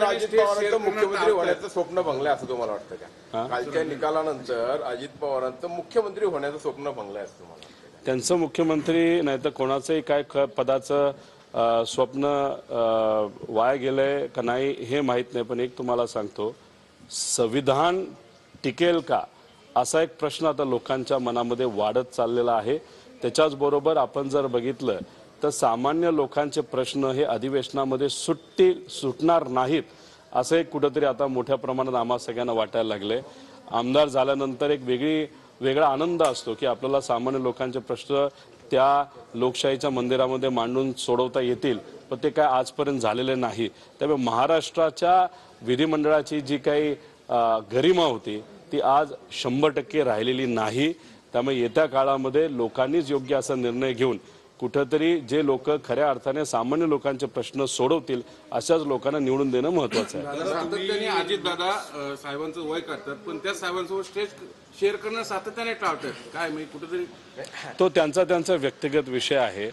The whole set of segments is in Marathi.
अजित पवारांचं मुख्यमंत्री होण्याचं स्वप्न भंगलंय असं तुम्हाला वाटतं का? कालच्या निकालानंतर अजित पवारांचं मुख्यमंत्री होण्याचं स्वप्न भंगलंय असं तुम्हाला वाटतं का? त्यांचं मुख्यमंत्री नाही तर कोणाचंही काय पदाचं स्वप्न वाया गेलंय का नाही हे माहीत नाही, पण एक तुम्हाला सांगतो, संविधान टिकेल का असा एक प्रश्न आता लोकांच्या मनामध्ये वाढत चाललेला आहे। त्याच्याच बरोबर आपण जर बघितलं तर सामान्य लोकांचे प्रश्न हे अधिवेशनामध्ये सुटणार नाहीत असं एक कुठेतरी आता मोठ्या प्रमाणात आम्हा सगळ्यांना वाटायला लागले। आमदार झाल्यानंतर एक वेगळा आनंद असतो की आपल्याला सामान्य लोकांचे प्रश्न त्या लोकशाहीच्या मंदिरामध्ये मांडून सोडवता येतील, पण ते काय आजपर्यंत झालेले नाही। त्यामुळे महाराष्ट्राच्या विधिमंडळाची जी काही गरिमा होती ती आज 100% राहिलेली नाही। त्यामुळे येत्या काळामध्ये लोकांनीच योग्य असा निर्णय घेऊन कुठेतरी जे लोक खऱ्या अर्थाने सामान्य लोकांचे प्रश्न सोडवतील अशाच लोकांना निवडून देणं महत्त्वाचं आहे। सातत्याने अजितदादा साहेबांचं वय करतात, पण त्या साहेबांसोबत स्टेज शेअर करणं सातत्याने टाळतात, काय म्हणजे कुठेतरी तो त्यांचा व्यक्तिगत विषय आहे।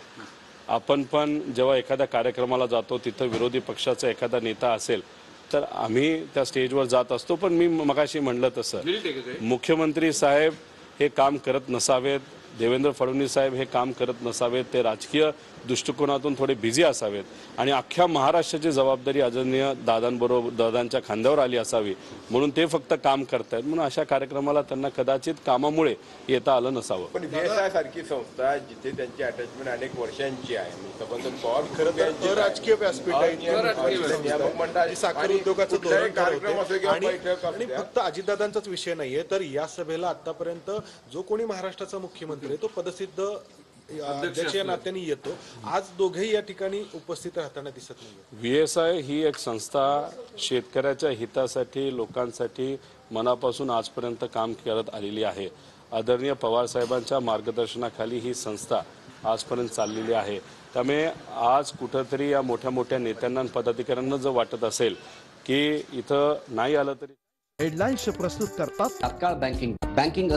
आपण पण जेव्हा एखाद्या कार्यक्रमाला जातो तिथं विरोधी पक्षाचा एखादा नेता असेल तर आम्ही त्या स्टेजवर जात असतो, पण मी मगाशी म्हणलं तसं मुख्यमंत्री साहेब हे काम करत नसावेत, देवेंद्र फडणवीस साहेब हे काम करत नसावेत, ते राजकीय दृष्टिकोनातून थोडे बिझी असावेत आणि अख्ख्या महाराष्ट्राची जबाबदारी आदरणीय दादांच्या खांद्यावर आली असावी म्हणून ते फक्त काम करतायत, म्हणून अशा कार्यक्रमाला त्यांना कदाचित कामामुळे येता आलं नसावं। पण VSI सारखी संस्था जिथे त्यांची अटॅचमेंट अनेक वर्षांची आहे, संबंध पॉवर खरं राजकीय व्यासपीठ आहे, साखर उद्योगाचं आणि फक्त अजितदादांचाच विषय नाहीये, तर या सभेला आतापर्यंत जो कोणी महाराष्ट्राचा मुख्यमंत्री तो पदसिद्ध अध्यक्ष या नात्याने येतो, आज दोघेही या ठिकाणी उपस्थित राहताना दिसत नाही। VSI ही एक संस्था शेतकऱ्याच्या हितासाठी लोकांसाठी मनापासून आजपर्यंत काम करत आलेली आहे। आदरणीय पवार साहेबांच्या मार्गदर्शनाखाली ही संस्था आजपर्यंत चाललेली आहे। त्यामुळे आज कुठेतरी या मोठ्या नेत्यांना पदाधिकाऱ्यांना जर वाटत असेल की इथं नाही आलं तरी हेडलाईन्स प्रस्तुत करतात तात्काळ बँकिंग